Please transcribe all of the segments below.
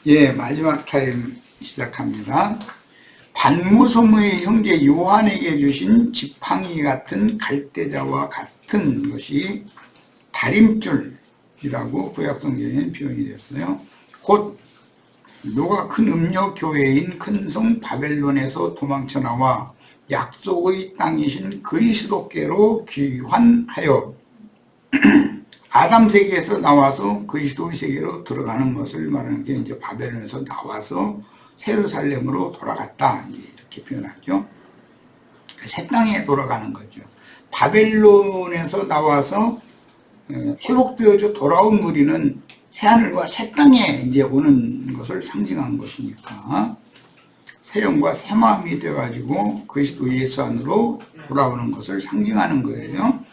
예, 마지막 타임 시작합니다. 반모섬의 형제 요한에게 주신 지팡이 같은 갈대자와 같은 것이 다림줄이라고 구약성경에는 표현이 됐어요. 곧 노가 큰 음녀 교회인 큰 성 바벨론에서 도망쳐 나와 약속의 땅이신 그리스도께로 귀환하여 아담 세계에서 나와서 그리스도의 세계로 들어가는 것을 말하는 게 이제 바벨론에서 나와서 예루살렘으로 돌아갔다, 이렇게 표현하죠. 새 땅에 돌아가는 거죠. 바벨론에서 나와서 회복되어져 돌아온 무리는 새하늘과 새 땅에 이제 오는 것을 상징한 것이니까 새 영과 새 마음이 되어가지고 그리스도 예수 안으로 돌아오는 것을 상징하는 거예요.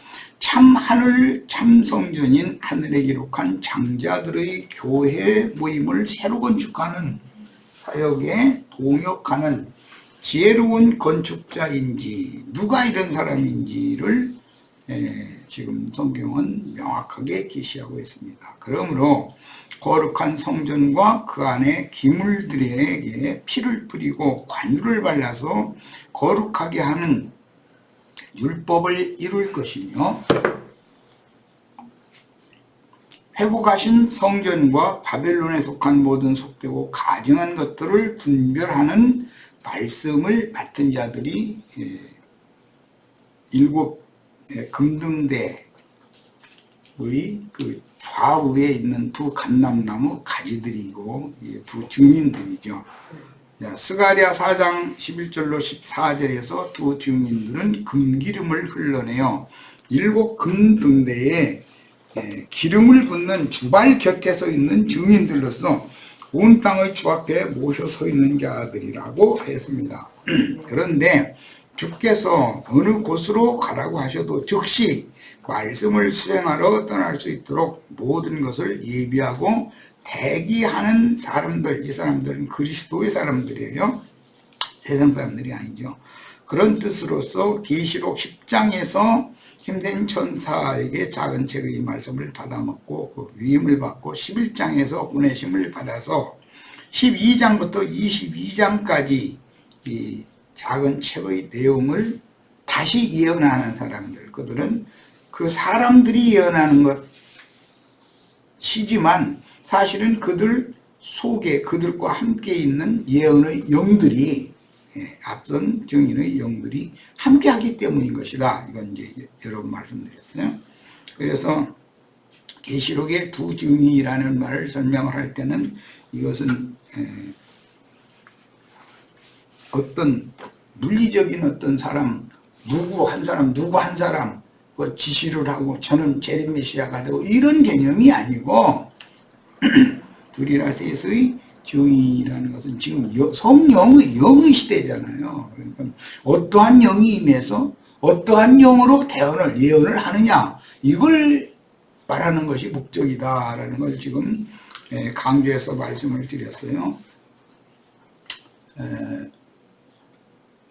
참 하늘 참 성전인 하늘에 기록한 장자들의 교회 모임을 새로 건축하는 사역에 동역하는 지혜로운 건축자인지 누가 이런 사람인지를 지금 성경은 명확하게 계시하고 있습니다. 그러므로 거룩한 성전과 그 안에 기물들에게 피를 뿌리고 관유를 발라서 거룩하게 하는 율법을 이룰 것이며 회복하신 성전과 바벨론에 속한 모든 속되고 가증한 것들을 분별하는 말씀을 맡은 자들이 일곱 금등대의 그 좌우에 있는 두 감람나무 가지들이고 두 증인들이죠. 스가랴 4장 11절로 14절에서 두 증인들은 금기름을 흘러내어 일곱 금등대에 기름을 붓는 주발 곁에 서 있는 증인들로서 온 땅의 주 앞에 모셔 서 있는 자들이라고 했습니다. 그런데 주께서 어느 곳으로 가라고 하셔도 즉시 말씀을 수행하러 떠날 수 있도록 모든 것을 예비하고 대기하는 사람들, 이 사람들은 그리스도의 사람들이에요. 세상 사람들이 아니죠. 그런 뜻으로서 계시록 10장에서 힘센 천사에게 작은 책의 말씀을 받아먹고 그 위임을 받고 11장에서 보내심을 받아서 12장부터 22장까지 이 작은 책의 내용을 다시 예언하는 사람들, 그들은 그 사람들이 예언하는 것이지만 사실은 그들 속에 그들과 함께 있는 예언의 영들이 앞선 증인의 영들이 함께 하기 때문인 것이다. 이건 이제 여러 번 말씀드렸어요. 그래서 계시록의 두 증인이라는 말을 설명을 할 때는 이것은 어떤 물리적인 어떤 사람 누구 한 사람 그 지시를 하고 저는 재림 메시아가 되고 이런 개념이 아니고 둘이나 셋의 증인이라는 것은 지금 성령의 영의 시대잖아요. 그러니까 어떠한 영이 임해서 어떠한 영으로 예언을 하느냐, 이걸 말하는 것이 목적이다라는 걸 지금 강조해서 말씀을 드렸어요.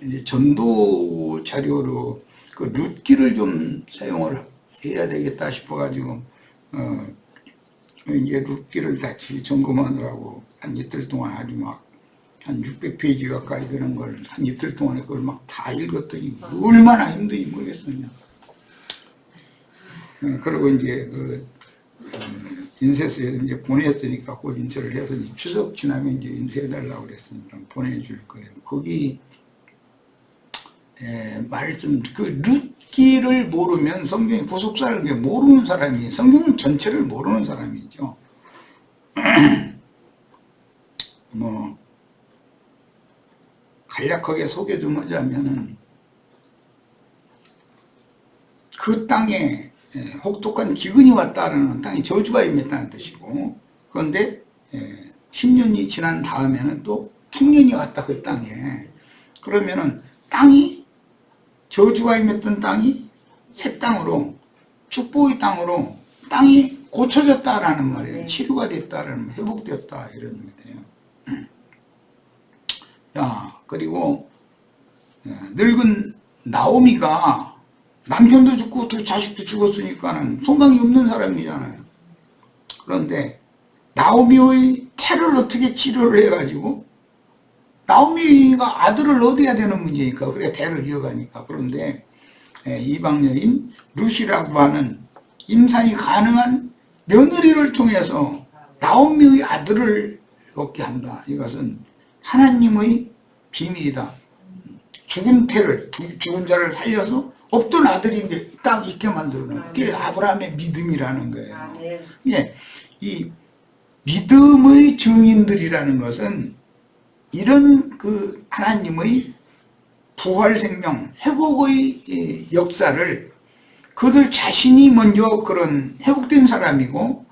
이제 전도 자료로 그 룻기를 좀 사용을 해야 되겠다 싶어가지고 이제 룻기를 다시 점검하느라고 한 이틀 동안 아주 막 한 600페이지 가까이 되는 걸 한 이틀 동안에 그걸 막 다 읽었더니 얼마나 힘든지 모르겠어요. 그리고 이제 그 인쇄소에 이제 보냈으니까 곧 인쇄를 해서 추석 지나면 이제 인쇄해달라고 그랬으니까 보내줄 거예요. 거기 말씀 그 룻기를 모르면 성경의 구속사를 모르는 사람이 성경 전체를 모르는 사람이죠. 뭐 간략하게 소개 좀 하자면은 그 땅에 혹독한 기근이 왔다는 땅에 저주가 임했다는 뜻이고, 그런데 10년이 지난 다음에는 또 풍년이 왔다 그 땅에. 그러면은 땅이 저주가 임했던 땅이 새 땅으로 축복의 땅으로 땅이 고쳐졌다라는 말이에요. 치료가 됐다라는, 회복됐다 이런 말이에요. 자, 그리고 늙은 나오미가 남편도 죽고 두 자식도 죽었으니까는 소망이 없는 사람이잖아요. 그런데 나오미의 태를 어떻게 치료를 해가지고 나오미가 아들을 얻어야 되는 문제니까 그래 태를 이어가니까. 그런데 이방 여인 룻이라고 하는 임산이 가능한 며느리를 통해서 나오미의 아들을 얻게 한다. 이것은 하나님의 비밀이다. 죽은 태를 죽은 자를 살려서 없던 아들인데 딱 있게 만들어놓은 그게 아브라함의 믿음이라는 거예요. 예, 이 믿음의 증인들이라는 것은 이런 그 하나님의 부활 생명 회복의 역사를 그들 자신이 먼저 그런 회복된 사람이고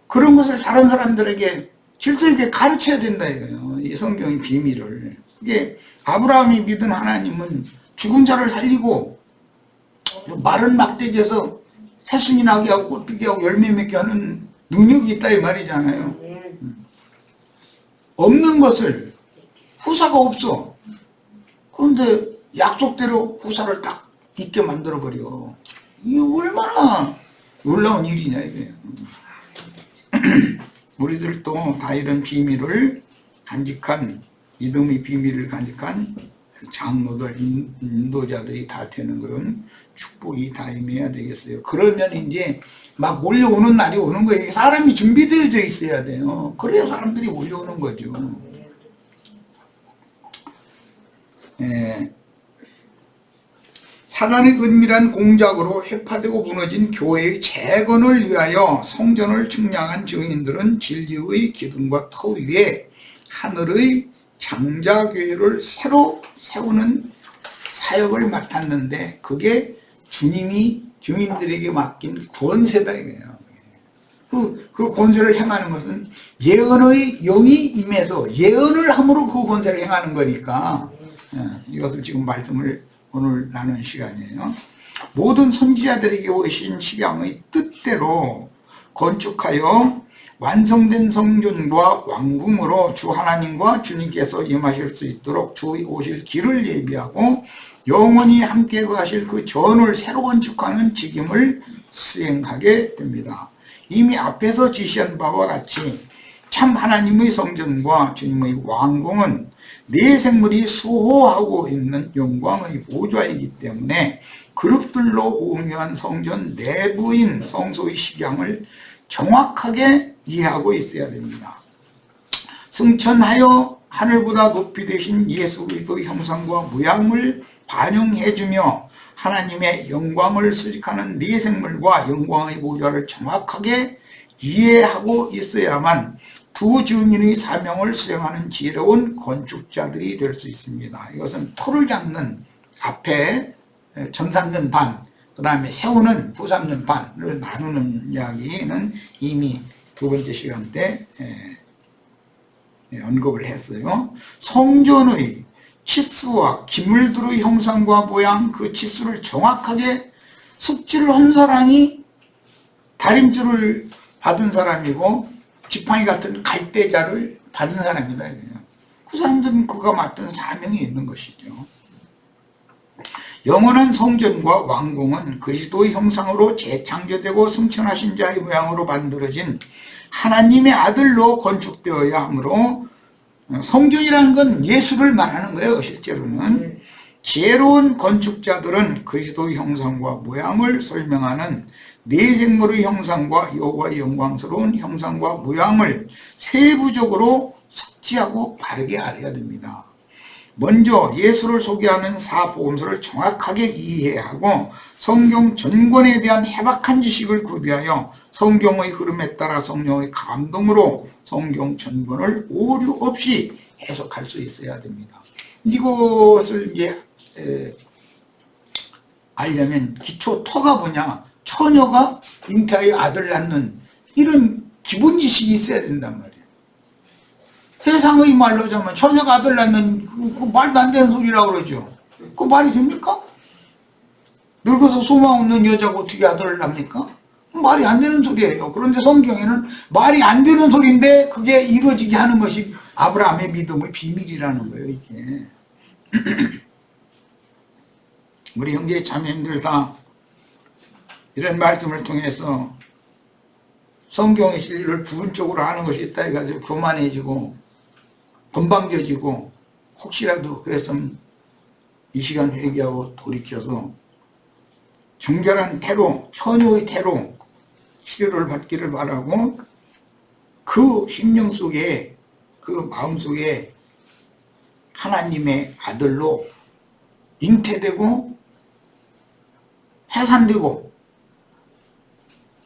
그런 것을 다른 사람들에게 질서 있게 가르쳐야 된다 이거예요. 이 성경의 비밀을. 그게 아브라함이 믿은 하나님은 죽은 자를 살리고 마른 막대기에서 새순이 나게 하고 꽃피게 하고 열매 맺게 하는 능력이 있다 이 말이잖아요. 없는 것을 후사가 없어. 그런데 약속대로 후사를 딱 있게 만들어버려. 이게 얼마나 놀라운 일이냐 이게. 우리들도 다 이런 비밀을 간직한 믿음의 비밀을 간직한 장로들 인도자들이 다 되는 그런 축복이 다 임해야 되겠어요. 그러면 이제 막 몰려오는 날이 오는 거예요. 사람이 준비되어져 있어야 돼요. 그래야 사람들이 몰려오는 거죠. 사단의 은밀한 공작으로 회파되고 무너진 교회의 재건을 위하여 성전을 측량한 증인들은 진리의 기둥과 터 위에 하늘의 장자교회를 새로 세우는 사역을 맡았는데 그게 주님이 증인들에게 맡긴 권세다 이거예요. 그 권세를 행하는 것은 예언의 영이 임해서 예언을 함으로 그 권세를 행하는 거니까 이것을 지금 말씀을 오늘 나눈 시간이에요. 모든 선지자들에게 오신 식양의 뜻대로 건축하여 완성된 성전과 왕궁으로 주 하나님과 주님께서 임하실 수 있도록 주 오실 길을 예비하고 영원히 함께 거하실 그 전을 새로 건축하는 직임을 수행하게 됩니다. 이미 앞에서 지시한 바와 같이 참 하나님의 성전과 주님의 왕궁은 네 생물이 수호하고 있는 영광의 보좌이기 때문에 그룹들로 공유한 성전 내부인 성소의 식양을 정확하게 이해하고 있어야 됩니다. 승천하여 하늘보다 높이 되신 예수 그리스도의 형상과 모양을 반영해주며 하나님의 영광을 수식하는 네 생물과 영광의 보좌를 정확하게 이해하고 있어야만 두 증인의 사명을 수행하는 지혜로운 건축자들이 될 수 있습니다. 이것은 토를 잡는 앞에 전삼년 반, 그 다음에 세우는 후삼년 반을 나누는 이야기는 이미 두 번째 시간 때 언급을 했어요. 성전의 치수와 기물들의 형상과 모양, 그 치수를 정확하게 숙지한 사람이 다림줄을 받은 사람이고 지팡이 같은 갈대자를 받은 사람이다. 그 사람들은 그가 맡은 사명이 있는 것이죠. 영원한 성전과 왕궁은 그리스도의 형상으로 재창조되고 승천하신 자의 모양으로 만들어진 하나님의 아들로 건축되어야 하므로 성전이라는 건 예수를 말하는 거예요. 실제로는 지혜로운 건축자들은 그리스도의 형상과 모양을 설명하는 네 생물의 형상과 여호와의 영광스러운 형상과 모양을 세부적으로 숙지하고 바르게 알아야 됩니다. 먼저 예수를 소개하는 사복음서를 정확하게 이해하고 성경 전권에 대한 해박한 지식을 구비하여 성경의 흐름에 따라 성령의 감동으로 성경 전권을 오류 없이 해석할 수 있어야 됩니다. 이것을 이제 알려면 기초 터가 뭐냐, 처녀가 잉태하여 아들 낳는 이런 기본 지식이 있어야 된단 말이에요. 세상의 말로 하자면 처녀가 아들 낳는 그 말도 안 되는 소리라고 그러죠. 그 말이 됩니까? 늙어서 소망 없는 여자가 어떻게 아들을 낳습니까? 말이 안 되는 소리예요. 그런데 성경에는 말이 안 되는 소리인데 그게 이루어지게 하는 것이 아브라함의 믿음의 비밀이라는 거예요. 이게 우리 형제 자매님들 다 이런 말씀을 통해서 성경의 진리를 부분적으로 하는 것이 있다 해가지고 교만해지고 건방져지고 혹시라도 그랬으면 이 시간 회개하고 돌이켜서 정결한 태로, 처녀의 태로 치료를 받기를 바라고, 그 심령 속에, 그 마음 속에 하나님의 아들로 잉태되고 해산되고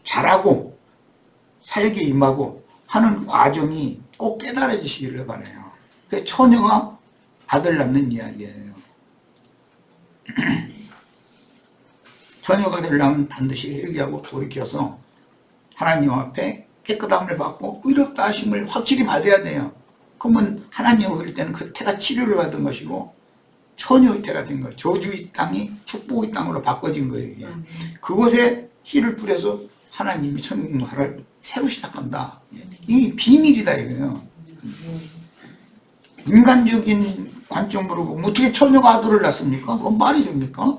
자라고 사역에 임하고 하는 과정이 꼭 깨달아지시기를 바라요. 그 처녀가 아들 낳는 이야기예요. 처녀가 되려면 반드시 회개하고 돌이켜서 하나님 앞에 깨끗함을 받고 의롭다 하심을 확실히 받아야 돼요. 그러면 하나님 볼 때는 그 태가 치료를 받은 것이고 처녀의 태가 된 거예요. 저주의 땅이 축복의 땅으로 바꿔진 거예요. 이게. 그곳에 씨를 뿌려서 하나님이 천국 나라를 새로 시작한다. 이게 비밀이다 이거예요. 인간적인 관점으로 보면 어떻게 처녀가 아들을 낳습니까? 그건 말이 됩니까?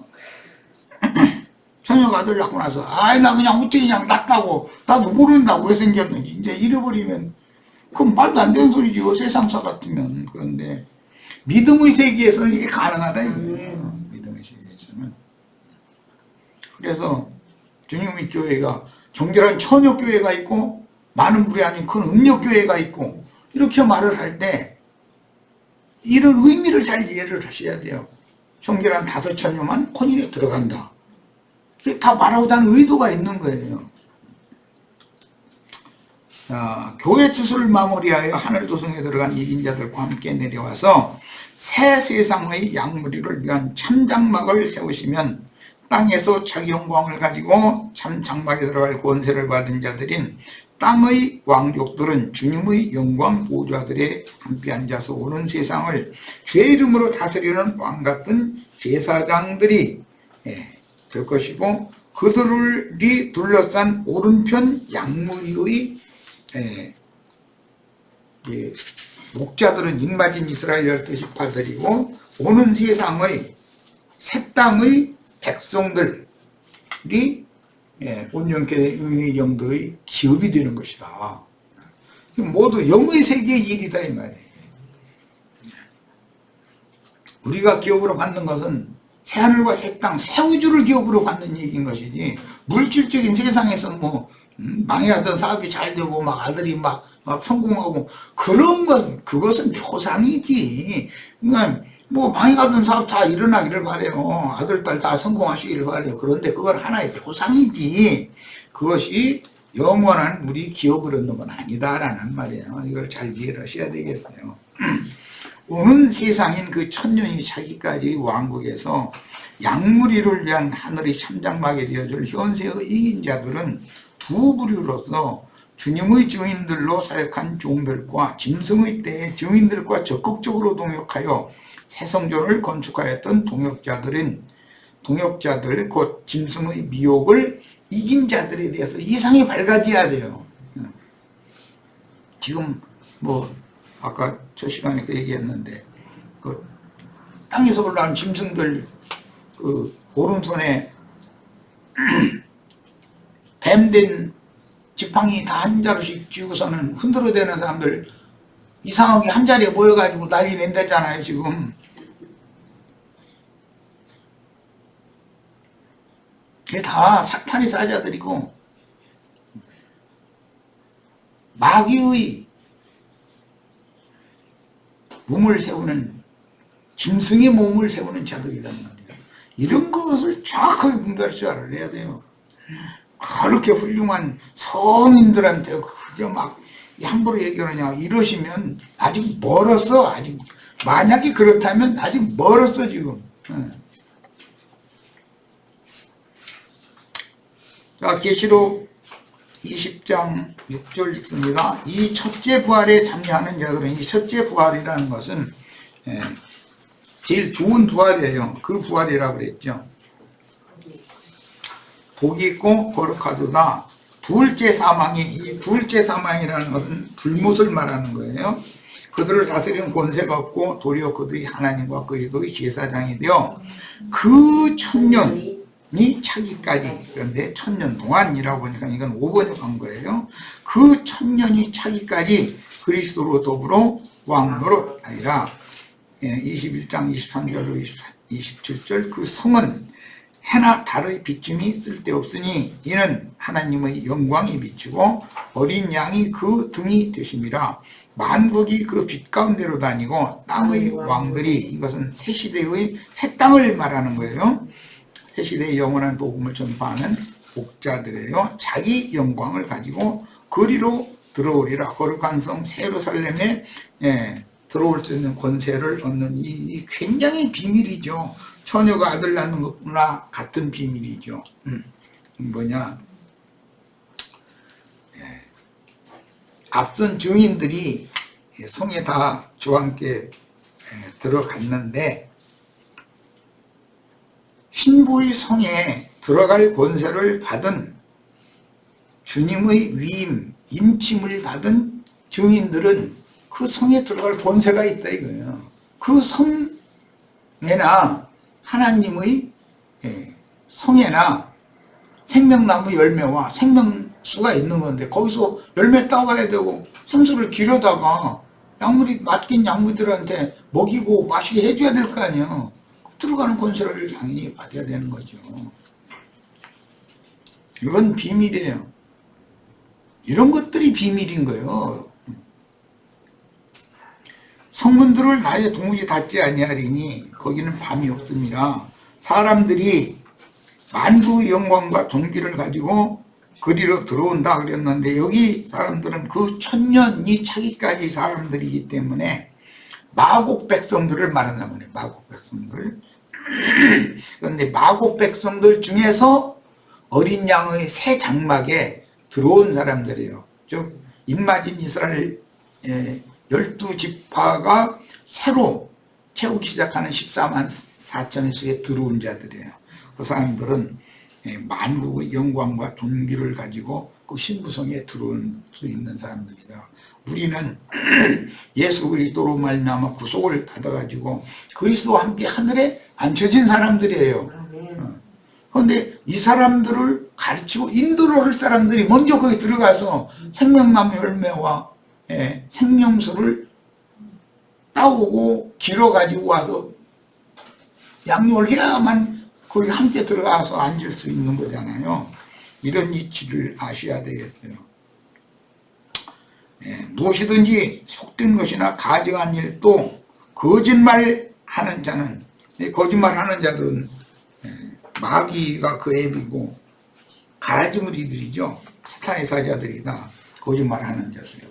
처녀가 아들 낳고 나서 나 그냥 어떻게 그냥 낳다고 나도 모른다고 왜 생겼는지 이제 잃어버리면 그건 말도 안 되는 소리죠. 세상사 같으면. 그런데 믿음의 세계에서는 이게 가능하다 이거예요. 믿음의 세계에서는. 그래서 주님의 교회가 정결한 처녀교회가 있고 많은 불이 아닌 큰 음녀교회가 있고 이렇게 말을 할 때 이런 의미를 잘 이해를 하셔야 돼요. 정결한 5 처녀만 혼인에 들어간다. 그게 다 말하고다는 의도가 있는 거예요. 교회 주수를 마무리하여 하늘도성에 들어간 이긴 자들과 함께 내려와서 새 세상의 양무리를 위한 참장막을 세우시면 땅에서 자기 영광을 가지고 참 장막에 들어갈 권세를 받은 자들인 땅의 왕족들은 주님의 영광 보좌들에 함께 앉아서 오는 세상을 주의 이름으로 다스리는 왕같은 제사장들이 될 것이고, 그들이 둘러싼 오른편 양무리의 목자들은 입맞은 이스라엘 12지파들이고 오는 세상의 새 땅의 백성들이 온전케 정도의 기업이 되는 것이다. 모두 영의 세계의 일이다 이 말이에요. 우리가 기업으로 받는 것은 새하늘과 새 땅, 새 우주를 기업으로 받는 얘기인 것이지, 물질적인 세상에서 뭐 망해가던 사업이 잘 되고 막 아들이 막 성공하고 그런 건 그것은 표상이지. 그러니까 뭐 망해가던 사업 다 일어나기를 바래요. 아들 딸 다 성공하시기를 바래요. 그런데 그건 하나의 표상이지 그것이 영원한 우리 기업을 얻는 건 아니다라는 말이에요. 이걸 잘 이해를 하셔야 되겠어요. 오는 세상인 그 천년이 차기까지 왕국에서 양무리를 위한 하늘의 참장막에 되어줄 현세의 이긴 자들은 두 부류로서 주님의 증인들로 사역한 종들과 짐승의 때의 증인들과 적극적으로 동역하여 새 성전을 건축하였던 동역자들 곧 짐승의 미혹을 이긴 자들에 대해서 이상이 밝아져야 돼요. 지금 뭐 아까 저 시간에 그 얘기했는데 그 땅에서 올라온 짐승들 그 오른손에 뱀된 지팡이 다 한 자루씩 쥐고서는 흔들어대는 사람들 이상하게 한 자리에 모여가지고 난리 낸다잖아요. 지금 그게 다 사탄의 사자들이고 마귀의 몸을 세우는, 짐승의 몸을 세우는 자들이란 말이에요. 이런 것을 정확하게 분별할 줄 알아야 돼요. 그렇게 훌륭한 성인들한테 그게 막 함부로 얘기하느냐 이러시면 아직 멀었어. 아직 만약에 그렇다면 아직 멀었어 지금. 자, 계시록 20장 6절 읽습니다. 이 첫째 부활에 참여하는 자들은, 이 첫째 부활이라는 것은 제일 좋은 부활이에요. 그 부활이라고 그랬죠. 복이 있고 거룩하도다. 둘째 사망이, 이 둘째 사망이라는 것은 불못을 말하는 거예요. 그들을 다스리는 권세가 없고 도리어 그들이 하나님과 그리스도의 제사장이 되어 그 천년 차기까지. 그런데 1000년 동안이라고 보니까 이건 5번역한 거예요. 그 1000년이 차기까지 그리스도로 더불어 왕노릇하리라. 21장 23절로 27절 그 성은 해나 달의 비춤이 쓸데없으니 이는 하나님의 영광이 비치고 어린 양이 그 등이 되심이라. 만국이 그 빛 가운데로 다니고 땅의 왕들이, 이것은 새 시대의 새 땅을 말하는 거예요. 새 시대의 영원한 복음을 전파하는 목자들이에요. 자기 영광을 가지고 거리로 들어오리라. 거룩한 성 새 예루살렘에 들어올 수 있는 권세를 얻는 이 굉장히 비밀이죠. 처녀가 아들 낳는 것과 같은 비밀이죠. 뭐냐, 앞선 증인들이 성에 다 주와 함께 들어갔는데 신부의 성에 들어갈 권세를 받은, 주님의 위임, 인침을 받은 증인들은 그 성에 들어갈 권세가 있다 이거예요. 그 성에나 하나님의 성에나 생명나무 열매와 생명수가 있는 건데 거기서 열매 따와야 되고 생수를 기르다가 약물이 맡긴 약물들한테 먹이고 마시게 해줘야 될 거 아니에요. 들어가는 권세를 당연히 받아야 되는 거죠. 이건 비밀이에요. 이런 것들이 비밀인 거예요. 성문들을 낮에 도무지 닫지 아니하리니 거기는 밤이 없습니다. 사람들이 만국의 영광과 존귀를 가지고 그리로 들어온다 그랬는데 여기 사람들은 그 1000년이 차기까지 사람들이기 때문에 마곡 백성들을 말한단 말이에요. 마곡 백성들. 그런데 마곡 백성들 중에서 어린 양의 새 장막에 들어온 사람들이에요. 즉 인마진 이스라엘 12지파가 새로 채우기 시작하는 14만 4천의 수에 들어온 자들이에요. 그 사람들은 만국의 영광과 존귀를 가지고 그 신부성에 들어올 수 있는 사람들이다. 우리는 예수 그리스도로 말미암아 구속을 받아가지고 그리스도와 함께 하늘에 앉혀진 사람들이에요. 그런데 이 사람들을 가르치고 인도를 할 사람들이 먼저 거기 들어가서 생명나무 열매와 생명수를 따오고 길어가지고 와서 양육을 해야만 거기 함께 들어가서 앉을 수 있는 거잖아요. 이런 이치를 아셔야 되겠어요. 무엇이든지 속된 것이나 가증한 일도 거짓말하는 자는, 거짓말하는 자들은 마귀가 그 앱이고 가라지무리들이죠. 사탄의 사자들이다. 거짓말하는 자들이죠.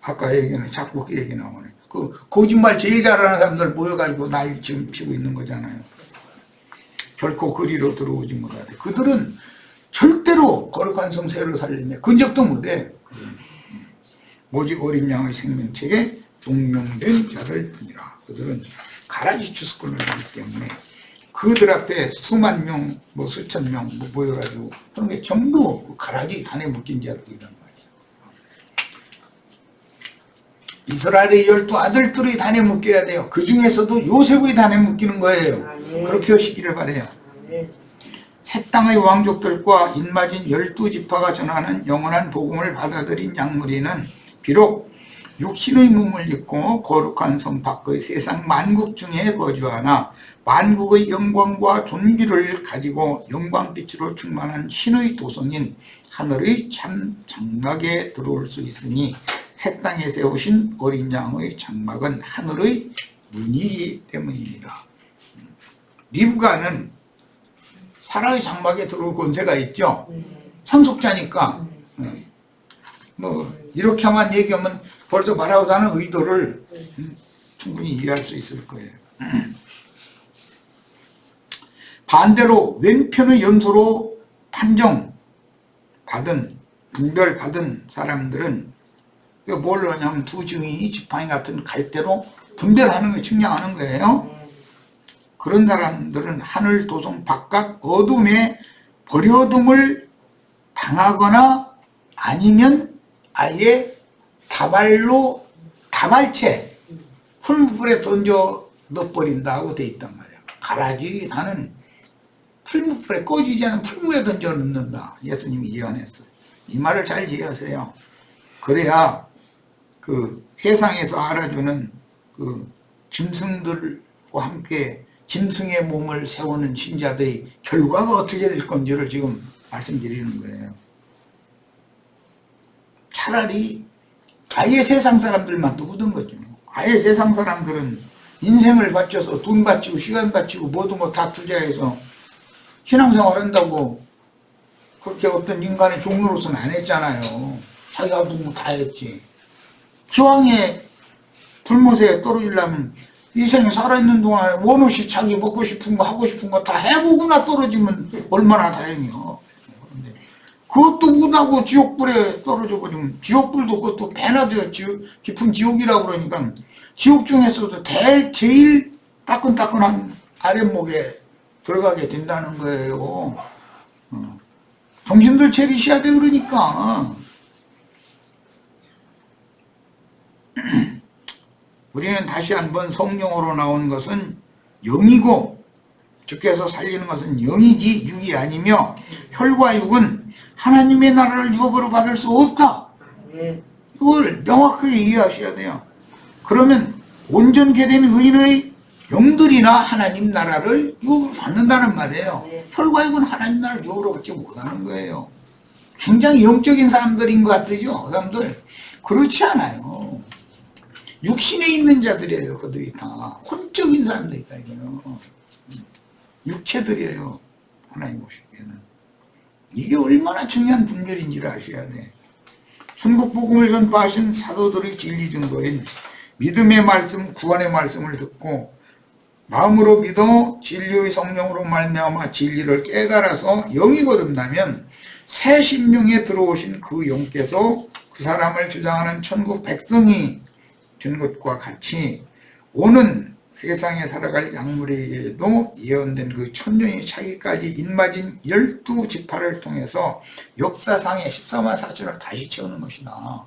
아까 얘기는 자꾸 그 얘기 나오네. 그 거짓말 제일 잘하는 사람들 모여가지고 날 지금 피고 있는 거잖아요. 결코 그리로 들어오지 못하되 그들은 절대로 거룩한 성 새 예루살렘에 근접도 못해. 오직 어린 양의 생명책에 동명된 자들 뿐이라. 그들은 가라지 추수꾼을 하기 때문에 그들 앞에 수만 명, 수천 명 모여가지고 그런 게 전부 가라지 단에 묶인 자들이란 말이에요. 이스라엘의 12아들들의 단에 묶여야 돼요. 그 중에서도 요셉의 단에 묶이는 거예요. 그렇게 하시기를 바래요. 새 땅의 왕족들과 인마진 12지파가 전하는 영원한 복음을 받아들인 양무리는 비록 육신의 몸을 입고 거룩한 성 밖의 세상 만국 중에 거주하나 만국의 영광과 존귀를 가지고 영광빛으로 충만한 신의 도성인 하늘의 참 장막에 들어올 수 있으니 새 땅에 세우신 어린 양의 장막은 하늘의 문이기 때문입니다. 리브가는 사라의 장막에 들어올 권세가 있죠. 상속자니까. 이렇게만 얘기하면 벌써 말하고자 하는 의도를 충분히 이해할 수 있을 거예요. 반대로 왼편의 염소로 판정받은, 분별받은 사람들은 뭘 하냐면 두 증인이 지팡이 같은 갈대로 분별하는 걸 측량하는 거예요. 그런 사람들은 하늘 도성 바깥 어둠에 버려둠을 당하거나 아니면 아예 다발채 풀물에 던져 넣어버린다고 돼 있단 말이야. 가라지 다는 풀무불에 꺼지지 않은 풀무에 던져 넣는다. 예수님이 예언했어요. 이 말을 잘 이해하세요. 그래야 그 세상에서 알아주는 그 짐승들과 함께 짐승의 몸을 세우는 신자들이 결과가 어떻게 될 건지를 지금 말씀드리는 거예요. 차라리 아예 세상 사람들만 또 묻은 거죠. 아예 세상 사람들은 인생을 바쳐서 돈 바치고 시간 바치고 모든 거 다 투자해서 신앙생활 한다고 그렇게 어떤 인간의 종로로서는 안 했잖아요. 자기가 뭐 다 했지. 기왕에 불못에 떨어지려면 이 생에 살아있는 동안에 원없이 자기 먹고 싶은 거 하고 싶은 거 다 해보거나 떨어지면 얼마나 다행이요. 그것도 못하고 지옥불에 떨어져 버리면 지옥불도 그것도 배나 깊은 지옥이라고 그러니까 지옥 중에서도 제일 따끈따끈한 아랫목에 들어가게 된다는 거예요. 정신들 차리셔야 돼. 그러니까 우리는 다시 한번 성령으로 나온 것은 영이고 주께서 살리는 것은 영이지 육이 아니며 혈과 육은 하나님의 나라를 유업으로 받을 수 없다. 이걸 명확하게 이해하셔야 돼요. 그러면 온전케 된 의인의 영들이나 하나님 나라를 유업으로 받는다는 말이에요. 혈과 육은 하나님 나라를 유업으로 받지 못하는 거예요. 굉장히 영적인 사람들인 것 같으죠. 그 사람들 그렇지 않아요. 육신에 있는 자들이에요. 그들이 다 혼적인 사람들이다. 이거는 육체들이에요. 하나님 보시기에는 이게 얼마나 중요한 분별인지를 아셔야 돼. 천국 복음을 전파하신 사도들의 진리 증거인 믿음의 말씀, 구원의 말씀을 듣고 마음으로 믿어 진리의 성령으로 말미암아 진리를 깨달아서 영이 거듭나면 새 심령에 들어오신 그 영께서 그 사람을 주장하는 천국 백성이 된 것과 같이 오는 세상에 살아갈 약물에게도 예언된 그 천년이 차기까지 인마진 12지파를 통해서 역사상의 14만 4천을 다시 채우는 것이다.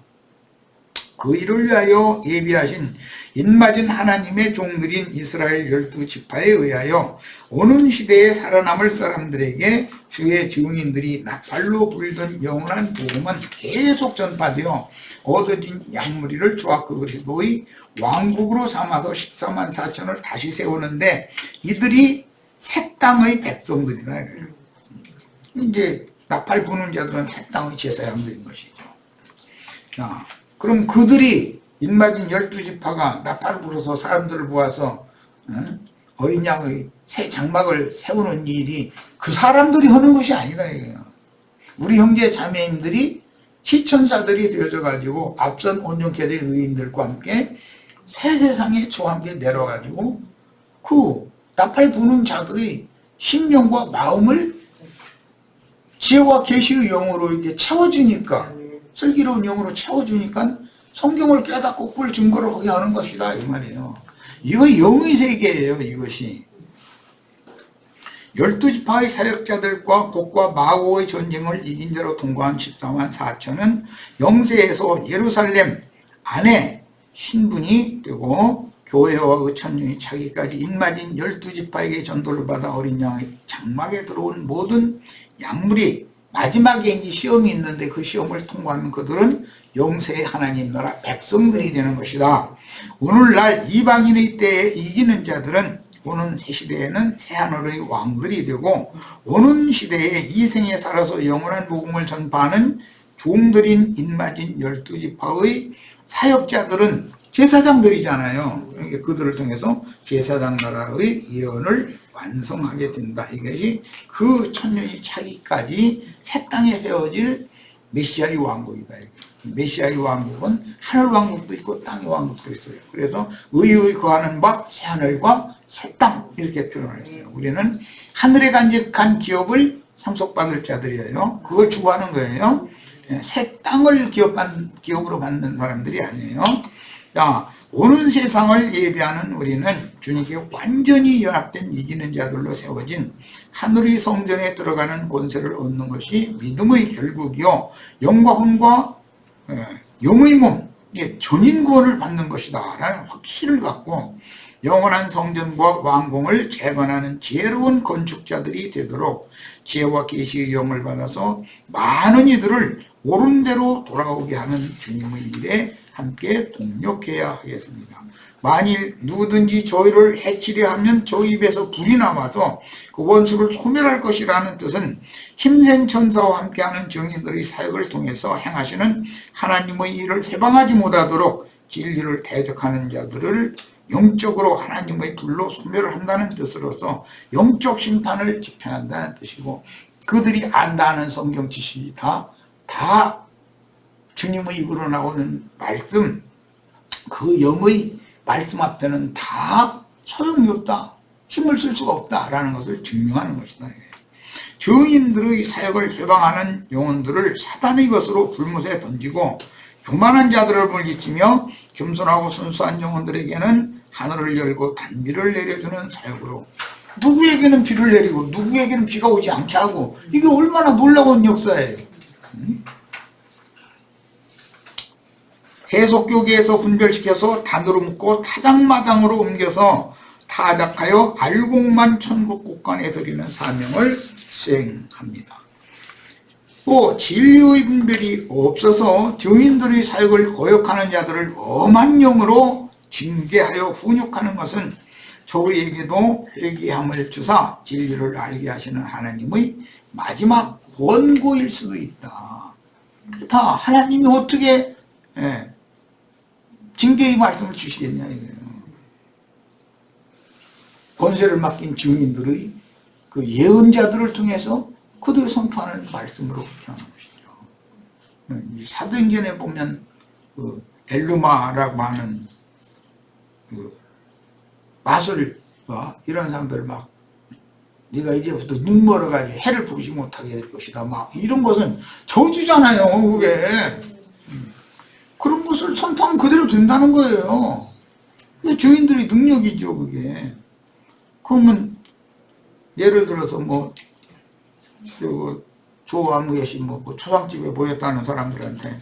그 일을 위하여 예비하신 인마진 하나님의 종들인 이스라엘 12지파에 의하여 오는 시대에 살아남을 사람들에게 주의 증인들이 나팔로 불던 영원한 복음은 계속 전파되어 얻어진 약물이를 주악 그리스도의 왕국으로 삼아서 14만 4천을 다시 세우는데 이들이 새 땅의 백성들이다. 이제 나팔 부는 자들은 새 땅의 제사장들인 것이죠. 자, 그럼 그들이 인마진 12지파가 나팔을 불어서 사람들을 모아서 어린 양의 새 장막을 세우는 일이 그 사람들이 하는 것이 아니다. 우리 형제 자매님들이 시천사들이 되어져 가지고 앞선 온전케 된 의인들과 함께 새 세상에 주와 함께 내려가지고 그 나팔 부는 자들의 심령과 마음을 지혜와 계시의 영으로 이렇게 채워주니까 슬기로운 영으로 채워주니까 성경을 깨닫고 꿀 증거를 하게 하는 것이다 이 말이에요. 이거 영의 세계예요. 이것이 12지파의 사역자들과 곡과 마고의 전쟁을 이긴 자로 통과한 14만 4천은 영세에서 예루살렘 안에 신분이 되고 교회와 그 천년이 차기까지 인마진 12지파에게 전도를 받아 어린 양의 장막에 들어온 모든 약물이 마지막에 이제 시험이 있는데 그 시험을 통과하면 그들은 영세의 하나님 나라 백성들이 되는 것이다. 오늘날 이방인의 때에 이기는 자들은 오는 새 시대에는 새하늘의 왕들이 되고 오는 시대에 이 생에 살아서 영원한 복음을 전파하는 종들인 인마진 12지파의 사역자들은 제사장들이잖아요. 그러니까 그들을 통해서 제사장 나라의 예언을 완성하게 된다. 이것이 그 천년이 차기까지 새 땅에 세워질 메시아의 왕국이다. 메시아의 왕국은 하늘 왕국도 있고 땅의 왕국도 있어요. 그래서 의의 거하는 바 새하늘과 새 땅 이렇게 표현을 했어요. 우리는 하늘에 간직한 기업을 상속받을 자들이에요. 그걸 추구하는 거예요. 새 땅을 기업으로 받는 사람들이 아니에요. 자, 오는 세상을 예비하는 우리는 주님께 완전히 연합된 이기는 자들로 세워진 하늘의 성전에 들어가는 권세를 얻는 것이 믿음의 결국이요 영과 혼과 영의 몸 전인 구원을 받는 것이다 라는 확신을 갖고 영원한 성전과 왕궁을 재건하는 지혜로운 건축자들이 되도록 지혜와 계시의 영을 받아서 많은 이들을 옳은 대로 돌아오게 하는 주님의 일에 함께 동력해야 하겠습니다. 만일 누구든지 저희를 해치려 하면 저희 입에서 불이 나와서 그 원수를 소멸할 것이라는 뜻은 힘센 천사와 함께하는 증인들의 사역을 통해서 행하시는 하나님의 일을 회방하지 못하도록 진리를 대적하는 자들을 영적으로 하나님의 불로 소멸을 한다는 뜻으로서 영적 심판을 집행한다는 뜻이고, 그들이 안다는 성경 지식이 다 주님의 입으로 나오는 말씀, 그 영의 말씀 앞에는 다 소용이 없다, 힘을 쓸 수가 없다라는 것을 증명하는 것이다. 증인들의 사역을 회방하는 영혼들을 사단의 것으로 불못에 던지고 교만한 자들을 물리치며 겸손하고 순수한 영혼들에게는 하늘을 열고 단비를 내려주는 사역으로, 누구에게는 비를 내리고 누구에게는 비가 오지 않게 하고, 이게 얼마나 놀라운 역사예요. 세속교계에서 분별시켜서 단으로 묶고 타작마당으로 옮겨서 타작하여 알곡만 천국 곳간에 드리는 사명을 수행합니다. 또 진리의 분별이 없어서 증인들의 사역을 거역하는 자들을 엄한 영으로 징계하여 훈육하는 것은 저희에게도 회개함을 주사 진리를 알게 하시는 하나님의 마지막 권고일 수도 있다. 다 하나님이 어떻게 징계의 말씀을 주시겠냐 이거예요. 권세를 맡긴 증인들의 그 예언자들을 통해서 그들을 선포하는 말씀으로 그렇게 하는 것이죠. 사도행전에 보면 그 엘루마라고 하는 그 마술과 이런 사람들 막 네가 이제부터 눈 멀어가지고 해를 보지 못하게 될 것이다, 막 이런 것은 저주잖아요. 그게 그런 것을 선포하면 그대로 된다는 거예요. 증인들의 능력이죠, 그게. 그러면 예를 들어서 뭐 조아무개 씨 뭐 초상집에 모였다는 사람들한테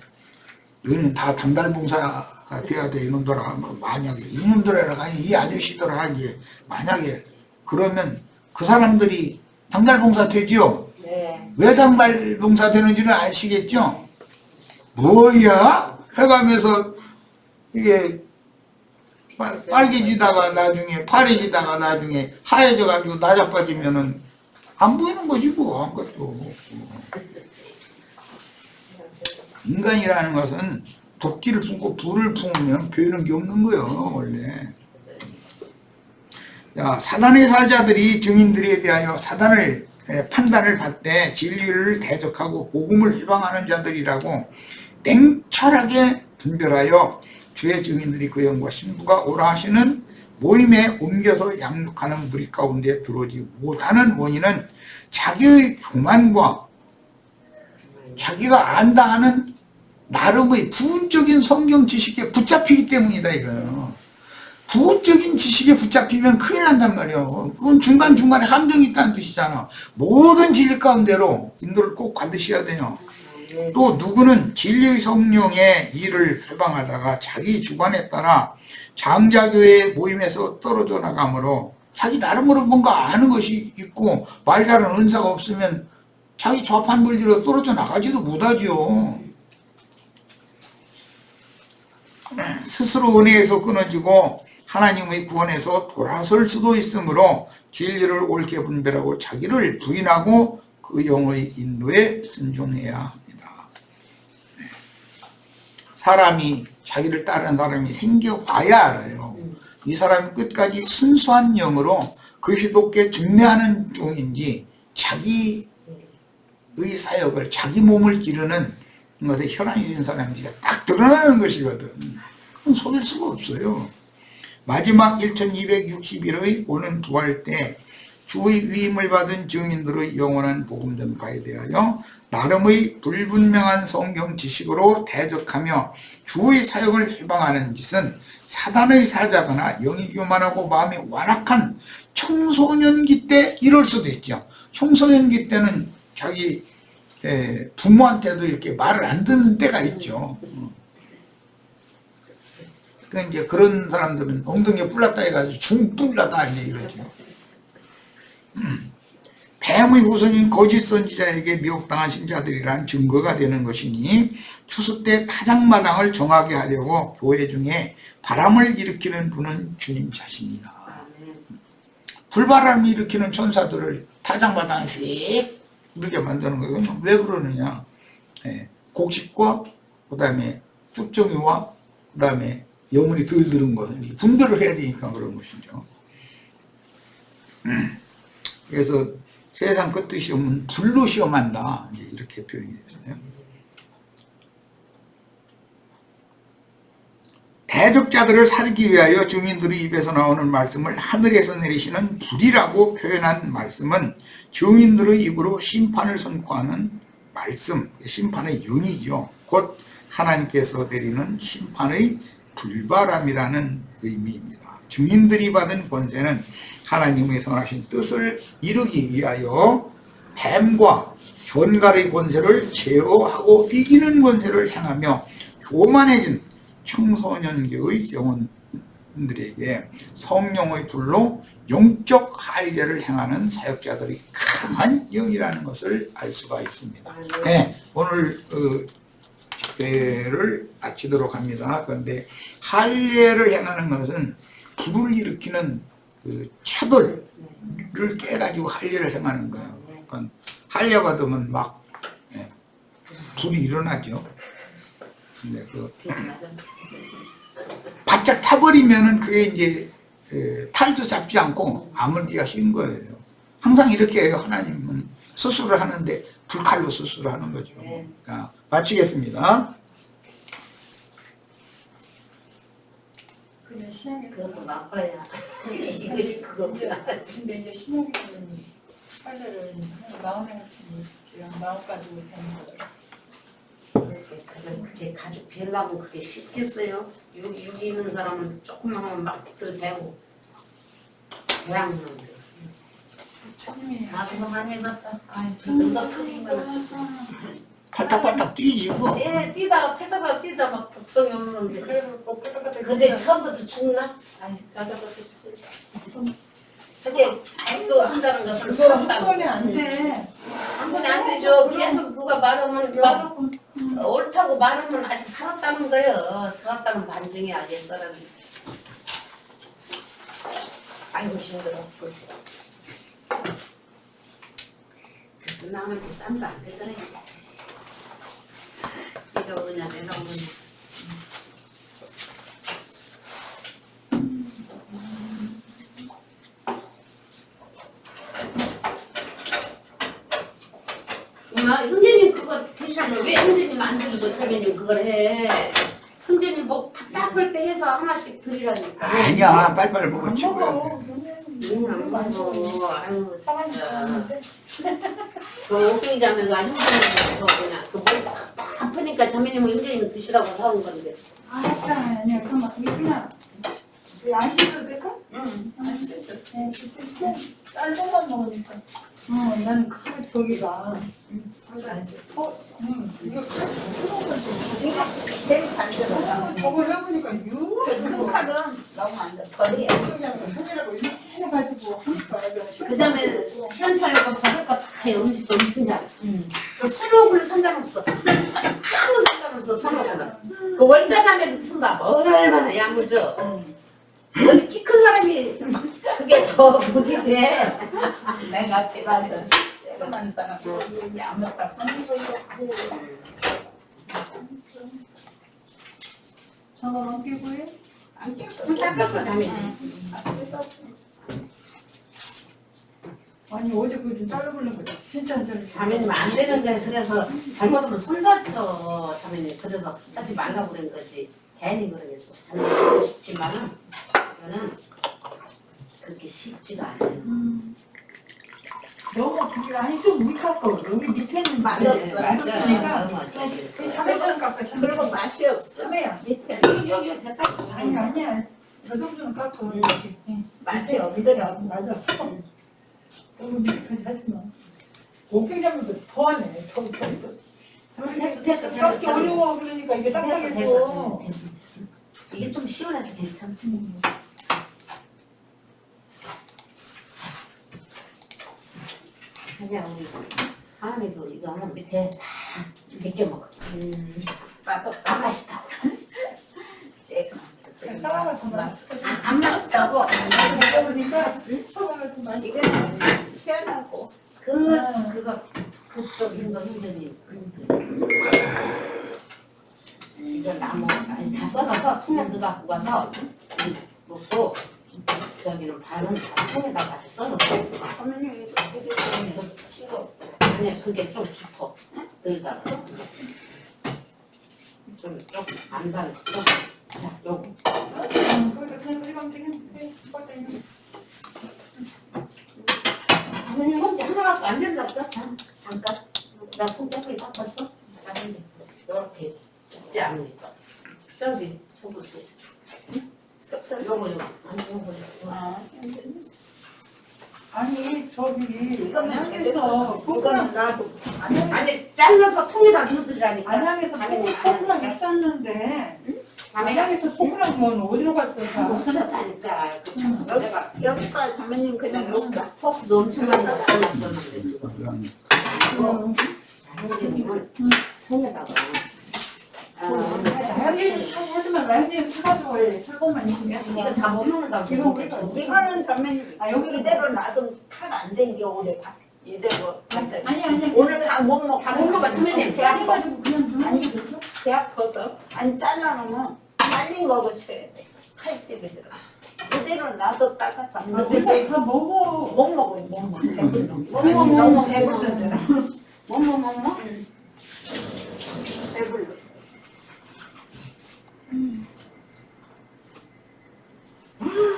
너희는 다 당달봉사가 돼야 돼 이놈들아, 만약에 이놈들이라 아니 이 아저씨들아 이제 만약에 그러면 그 사람들이 당달봉사 되지요? 네. 왜 당달봉사 되는지는 아시겠죠? 뭐야? 해가면서 이게 빨개지다가 나중에 파래지다가 나중에 하얘져가지고 나자빠지면은 안 보이는 거지 뭐 아무것도. 인간이라는 것은 도끼를 품고 불을 품으면 보이는 게 없는 거예요 원래. 자, 사단의 사자들이 증인들에 대하여 사단을 판단을 받되 진리를 대적하고 복음을 회방하는 자들이라고 냉철하게 분별하여 주의 증인들이 그 영과 신부가 오라 하시는 모임에 옮겨서 양육하는 무리 가운데 들어오지 못하는 원인은 자기의 교만과 자기가 안다 하는 나름의 부분적인 성경 지식에 붙잡히기 때문이다 이거예요. 부분적인 지식에 붙잡히면 큰일 난단 말이에요. 그건 중간중간에 함정이 있다는 뜻이잖아. 모든 진리 가운데로 인도를 꼭 받으셔야 돼요. 또 누구는 진리의 성령의 일을 회방하다가 자기 주관에 따라 장자교회 모임에서 떨어져 나가므로 자기 나름으로 뭔가 아는 것이 있고 말 잘하는 은사가 없으면 자기 좌판 물리로 떨어져 나가지도 못하죠. 스스로 은혜에서 끊어지고 하나님의 구원에서 돌아설 수도 있으므로 진리를 옳게 분별하고 자기를 부인하고 그 영의 인도에 순종해야 합니다. 사람이 자기를 따르는 사람이 생겨봐야 알아요. 이 사람이 끝까지 순수한 영으로 그리스도께 중매하는 종인지 자기의 사역을 자기 몸을 기르는 것에 혈안이 있는 사람인지가 딱 드러나는 것이거든. 그건 속일 수가 없어요. 마지막 1261의 오는 부활 때 주의 위임을 받은 증인들의 영원한 복음 전파에 대하여 나름의 불분명한 성경 지식으로 대적하며 주의 사역을 회방하는 짓은 사단의 사자거나 영이 교만하고 마음이 완악한 청소년기 때 이럴 수도 있죠. 청소년기 때는 자기 부모한테도 이렇게 말을 안 듣는 때가 있죠. 그 이제 그런 사람들은 엉덩이에 뿔났다 해가지고 중뿔났다 이제 이러죠. 뱀의 후손인 거짓 선지자에게 미혹당한 신자들이란 증거가 되는 것이니 추수 때 타작마당을 정하게 하려고 교회 중에 바람을 일으키는 분은 주님 자신이다. 불바람을 일으키는 천사들을 타작마당에 휙 이렇게 만드는 거예요. 왜 그러느냐? 곡식과 그 다음에 쭉정이와 그 다음에 영혼이 덜 들은 것을 분별을 해야 되니까 그런 것이죠. 그래서 세상 끝의 시험은 불로 시험한다. 이렇게 표현이 됐어요. 대적자들을 살리기 위하여 증인들의 입에서 나오는 말씀을 하늘에서 내리시는 불이라고 표현한 말씀은 증인들의 입으로 심판을 선포하는 말씀, 심판의 영이죠. 곧 하나님께서 내리는 심판의 불바람이라는 의미입니다. 증인들이 받은 권세는 하나님의 선하신 뜻을 이루기 위하여 뱀과 견갈의 권세를 제어하고 이기는 권세를 행하며 교만해진 청소년기의 영혼들에게 성령의 불로 영적 할례를 행하는 사역자들이 강한 영이라는 것을 알 수가 있습니다. 네, 오늘 집회를 마치도록 합니다. 그런데 할례를 행하는 것은 불을 일으키는 그 차돌을 깨가지고 할례를 행하는 거예요. 그러니까 할례 받으면 막 불이 일어나죠. 근데 그 바짝 타버리면은 그게 이제 탈도 잡지 않고 아물기가 쉬운 거예요. 항상 이렇게 해요. 하나님은 수술을 하는데 불칼로 수술을 하는 거죠. 자, 마치겠습니다. 그냥 신학이 그것도 나빠야. 이것이 그거구나. 근데 이제 신학이는 빨래를 마음에 같이 지금 마음 가지고 되는 거예요. 그게 가족 별나고 그게 쉽겠어요? 여기 있는 사람은 조금만 하면 막 대고 대항하는데. 춤이에요. 나도 많이 해봤다. 아이, 너가 크지만 팔딱팔딱 뛰지 뭐. 뛰다가 팔다가 뛰다 막 독성이 없는데. 그래도 꼭 뼈다가 근데 처음부터 죽나? 아이, 나다가 또 저게 아직도 한다는 것은 그거 살았다는 한 번에 안 돼. 한 번에 안 되죠. 계속 누가 말하면 여러 번. 옳다고 말하면 아직 살았다는 거예요. 살았다는 반증이 아니에요, 사람이. 아이고 힘들어. 그 남한테 쌈도 안 되더래. 내가 오느냐 내가 오느냐. 엄마, 형제님 그거 드시라며 왜 형제님 안 드리고 자매님 그걸 해? 형제님 뭐 답답할 때 해서 하나씩 드리라니까. 아니야, 빨리빨리 먹어 안 치고야 돼. 먹어. 안 먹어. 아유 사랑이 진짜. 좋았는데. 그 옥경이 자매가 형제님 그거 그냥 그뭐 아프니까 자매님은 형제님 드시라고 사온 건데. 아니야. 그럼 이게 그냥 안 씻어도 될까? 응. 안 씻어도 돼. 씻을 쌀국만 먹으니까. 나는 칼 저기가 안 씻어. 이거 수동 거지. 이거 제일 잘 들어. 저걸 해보니까 큰 칼은 너무 안 돼. 버려. 그냥 손이라고 해가지고 하니까 그 다음에 시원찮을 거 사줄 거다 음식 엄청 잘. 그 손오구는 상관없어. 아무 상관없어 손오구는. 그 월자 자매도 쓴다. 얼마나 야무져. 우리 키 큰 사람이 그게 더 무기 돼. 내가 대단해. 조그만 사람 여기 안 먹다 손이 보이고. 저거 어떻게 구해? 안 깼어. 손 닦았어 자매. 아니 어제 그좀 잘라보려고 그래. 진짜 안 잘라. 자매님 안 되는 거야. 그래서 잘못하면 손 다쳐. 자매님 그래서 하지 말라고 그런 거지. 괜히 그러겠어. 자매님 쉽지만은 이거는 그렇게 쉽지가 않아요. 너무 그게 아니 좀 묵하고 여기 밑에는 맞았어. 맞았으니까 맞아. 그 참외처럼 깎아 그리고 맛이 없어. 참외야. 밑에 여기 됐다. 아니야 저 정도는 깎고 이렇게 맛이 없더라고. 맞아 너무 밑에까지 하지 마 옥경자면도 더하네 저기도 됐어. 깎기 어려워 그러니까 이게 됐어. 딱딱해서 이게 좀 시원해서 괜찮아. 그냥 우리 하은이도 이거 하면 밑에 몇개 먹어. 맛없다. 안 맛있다. 따라가서 맛있어. 안 맛있다고. 먹어보니까 따라가서 맛있어. 이거는 시원하고. 그거 그쪽 이런 거 힘들이. 이거 나무 아니 다 썰어서 통에 넣어갖고 가서 먹고 저기는 반은 통에다가 같이 썰어서. 어머니 이거 되게 싫어. 그냥 그게 좀 깊어. 넣다가 좀 조금 안 달. 자, 요거. 어머니 혼자 하나 갖고 안 된다 보다. 잠깐. 나 손잡이 닦았어. 자는데 이렇게 죽지 않으니까. 저기 속옷도. 요거 안 요거. 아, 아니 저기 이거는 안양에서 이거는 나도. 아니 잘라서 통에다 넣어두라니까. 안양에서 포크랑 있었는데 안양에서 포크랑 건 어디로 갔어 다? 없어졌다니까. 내가 여기까지 자매님 그냥 먹자. 포크도 엄청 많이 넣어놨었는데 그거. 이거 자연님은 통에다가. 나연이 하지만 나연이 사가지고 해. 사고만 있으면 이거 다 못 먹는다고. 지금 우리가 이거는 자매님 아, 여기 이대로 놔두면 칼안 댕겨 오래 다. 이대로. 아니 오늘 다 못 먹어. 다 못 먹어, 선배님. 배 아파. 해가지고 그냥 누르면 되죠? 배 아파서 안 잘라놓으면 말린 거 고쳐야 돼. 칼집이 들어. 이대로 놔뒀다가 잠깐 그래서 다 먹어. 못 먹어. 못 먹어. 배불러. 너무 배불러잖아. 뭐뭐뭐뭐? 배불러.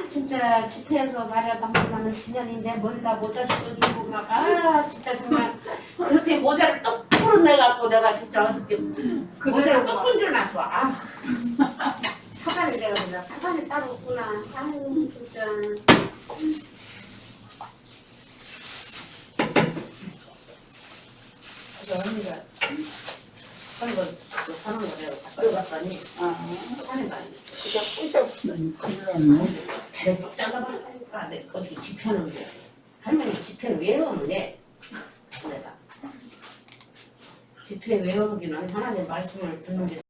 진짜 집회에서 말이야 방송하는 진현인데 머리다 모자 씌워주고 막 진짜 정말 그렇게 모자를 똑바로 내갖고 내가 진짜 어저께 모자를 똑 건져놨어. 사관이 내가 그냥 사관이 따로 없구나. 아유 진짜. 그래서 언니가 사는 거 사는 거 내가 가져갔더니 사는 거 아니야. 그냥 부셔. 큰일 났네. 배를 뚝 잘라버리니까 내 어떻게 집혀는 게 할머니 집회는 왜 오느냐 내가 집회 외우기는 하나님 말씀을 듣는 게